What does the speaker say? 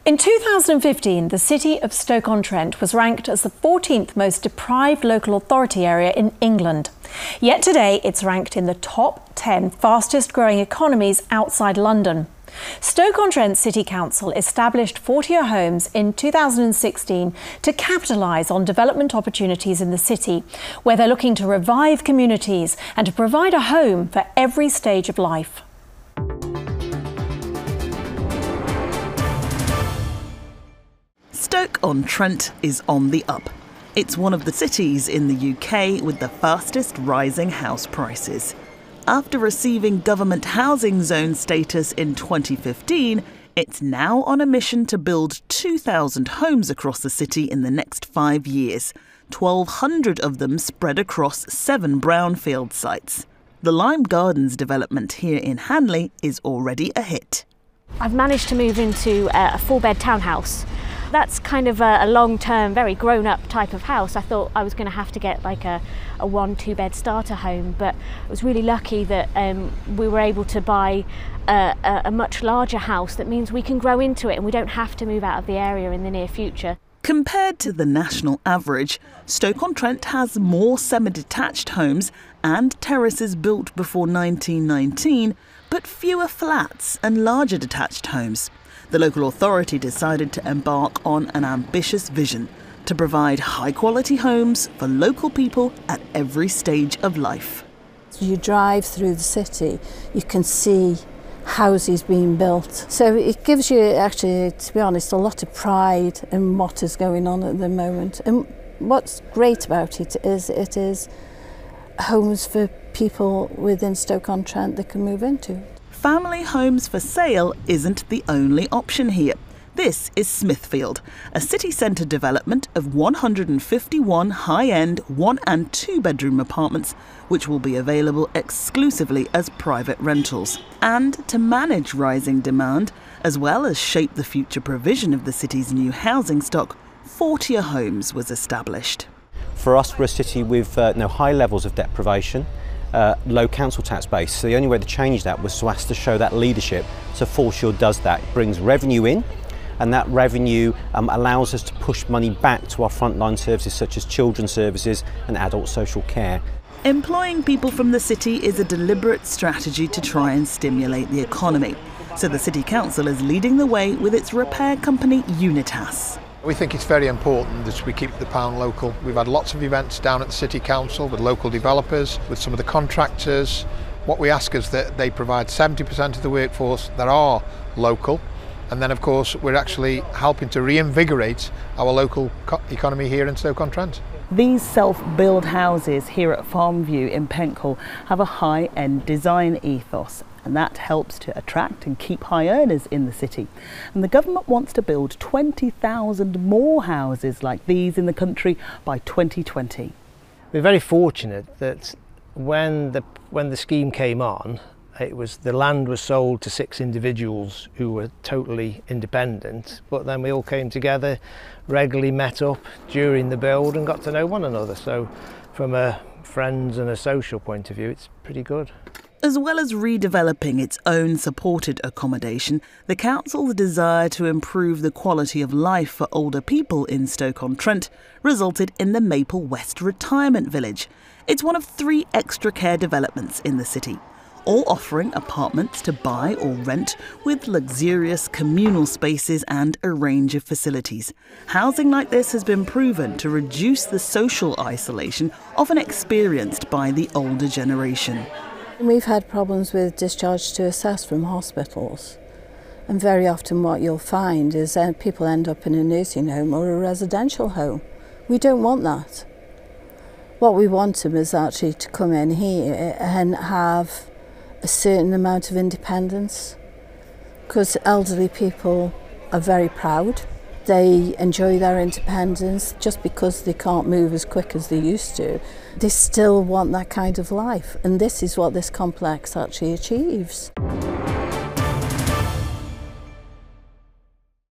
In 2015, the city of Stoke-on-Trent was ranked as the 14th most deprived local authority area in England. Yet today, it's ranked in the top 10 fastest growing economies outside London. Stoke-on-Trent City Council established 40 homes in 2016 to capitalise on development opportunities in the city, where they're looking to revive communities and to provide a home for every stage of life. Stoke-on-Trent is on the up. It's one of the cities in the UK with the fastest rising house prices. After receiving government housing zone status in 2015, it's now on a mission to build 2,000 homes across the city in the next 5 years, 1,200 of them spread across 7 brownfield sites. The Lime Gardens development here in Hanley is already a hit. I've managed to move into a 4-bed townhouse. That's kind of a long-term, very grown-up type of house. I thought I was going to have to get like a 1-2-bed starter home, but I was really lucky that we were able to buy a much larger house. That means we can grow into it and we don't have to move out of the area in the near future. Compared to the national average, Stoke-on-Trent has more semi-detached homes and terraces built before 1919, but fewer flats and larger detached homes. The local authority decided to embark on an ambitious vision to provide high-quality homes for local people at every stage of life. You drive through the city, you can see houses being built. So it gives you, actually, to be honest, a lot of pride in what is going on at the moment. And what's great about it is homes for people within Stoke-on-Trent that can move into. Family homes for sale isn't the only option here. This is Smithfield, a city centre development of 151 high-end 1- and 2-bedroom apartments, which will be available exclusively as private rentals. And to manage rising demand, as well as shape the future provision of the city's new housing stock, 40 homes was established. For us, we're a city with high levels of deprivation. Low council tax base. So the only way to change that was to ask to show that leadership. So Foreshore does that. It brings revenue in, and that revenue allows us to push money back to our frontline services such as children's services and adult social care. Employing people from the city is a deliberate strategy to try and stimulate the economy. So the City Council is leading the way with its repair company Unitas. We think it's very important that we keep the pound local. We've had lots of events down at the City Council with local developers, with some of the contractors. What we ask is that they provide 70% of the workforce that are local. And then, of course, we're actually helping to reinvigorate our local economy here in Stoke-on-Trent. These self-build houses here at Farmview in Penkhull have a high-end design ethos, and that helps to attract and keep high earners in the city. And the government wants to build 20,000 more houses like these in the country by 2020. We're very fortunate that when the scheme came on, the land was sold to 6 individuals who were totally independent, but then we all came together, regularly met up during the build and got to know one another. So from a friends and a social point of view, it's pretty good. As well as redeveloping its own supported accommodation, the council's desire to improve the quality of life for older people in Stoke-on-Trent resulted in the Maple West Retirement Village. It's one of 3 extra care developments in the city, all offering apartments to buy or rent with luxurious communal spaces and a range of facilities. Housing like this has been proven to reduce the social isolation often experienced by the older generation. We've had problems with discharge to assess from hospitals, and very often what you'll find is people end up in a nursing home or a residential home. We don't want that. What we want them is actually to come in here and have a certain amount of independence, because elderly people are very proud. They enjoy their independence. Just because they can't move as quick as they used to, they still want that kind of life, and this is what this complex actually achieves.